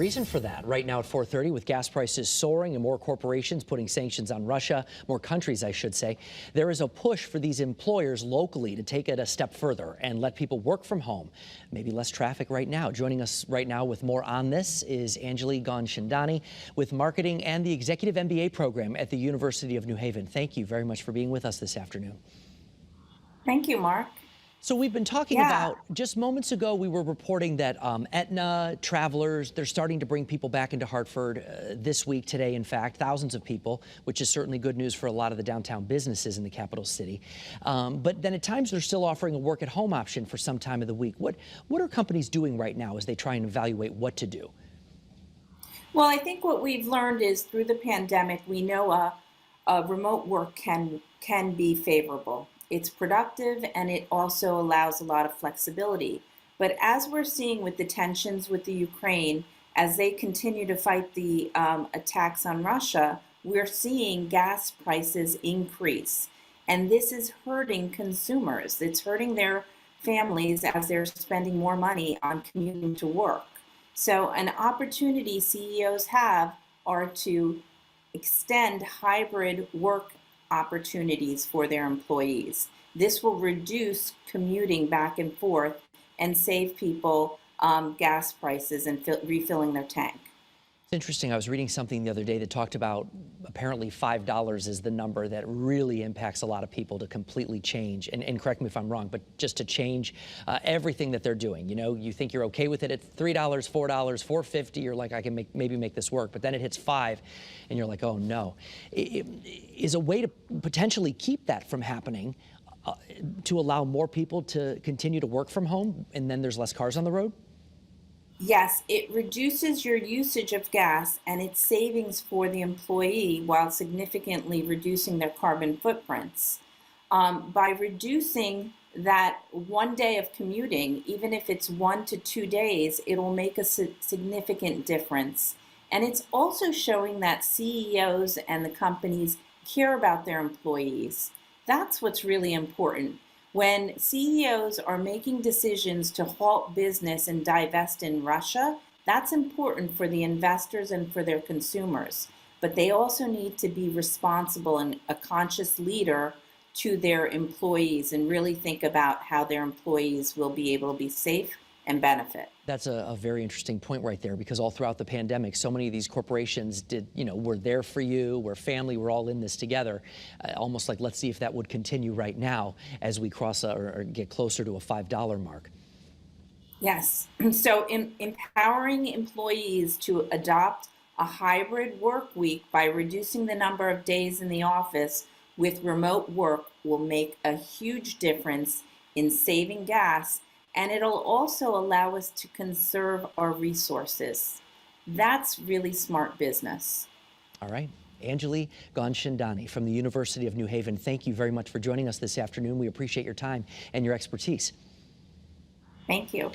Reason for that right now at 4:30, with gas prices soaring and more corporations putting sanctions on Russia, more countries, I should say, there is a push for these employers locally to take it a step further and let people work from home. Maybe less traffic right now. Joining us right now with more on this is ANGELI with marketing and the executive MBA program at the University of New Haven. Thank you very much for being with us this afternoon. Thank you, Mark. So we've been talking about, just moments ago, we were reporting that Aetna, Travelers, they're starting to bring people back into Hartford this week, today, in fact, thousands of people, which is certainly good news for a lot of the downtown businesses in the capital city. But then at times they're still offering a work at home option for some time of the week. What are companies doing right now as they try and evaluate what to do? Well, I think what we've learned is through the pandemic, we know remote work can be favorable. It's productive and it also allows a lot of flexibility. But as we're seeing with the tensions with the Ukraine, as they continue to fight the attacks on Russia, we're seeing gas prices increase. And this is hurting consumers. It's hurting their families as they're spending more money on commuting to work. So an opportunity CEOs have are to extend hybrid work opportunities for their employees. This will reduce commuting back and forth and save people gas prices and refilling their tank. It's interesting. I was reading something the other day that talked about apparently $5 is the number that really impacts a lot of people to completely change. And correct me if I'm wrong, but just to change everything that they're doing. You know, you think you're okay with it at $3, $4, $4.50. You're like, I can maybe make this work. But then it hits $5, and you're like, oh no. Is a way to potentially keep that from happening to allow more people to continue to work from home, and then there's less cars on the road? Yes, it reduces your usage of gas and it's savings for the employee while significantly reducing their carbon footprints. By reducing that 1 day of commuting, even if it's 1 to 2 days, it'll make a significant difference. And it's also showing that CEOs and the companies care about their employees. That's what's really important. When CEOs are making decisions to halt business and divest in Russia, that's important for the investors and for their consumers. But they also need to be responsible and a conscious leader to their employees and really think about how their employees will be able to be safe and benefit. That's a very interesting point right there, because all throughout the pandemic, so many of these corporations were there for you, we're family, we're all in this together. Almost like, let's see if that would continue right now as we cross or get closer to a $5 mark. Yes, so empowering employees to adopt a hybrid work week by reducing the number of days in the office with remote work will make a huge difference in saving gas. And it'll also allow us to conserve our resources. That's really smart business. All right. ANGELI from the University of New Haven, thank you very much for joining us this afternoon. We appreciate your time and your expertise. Thank you.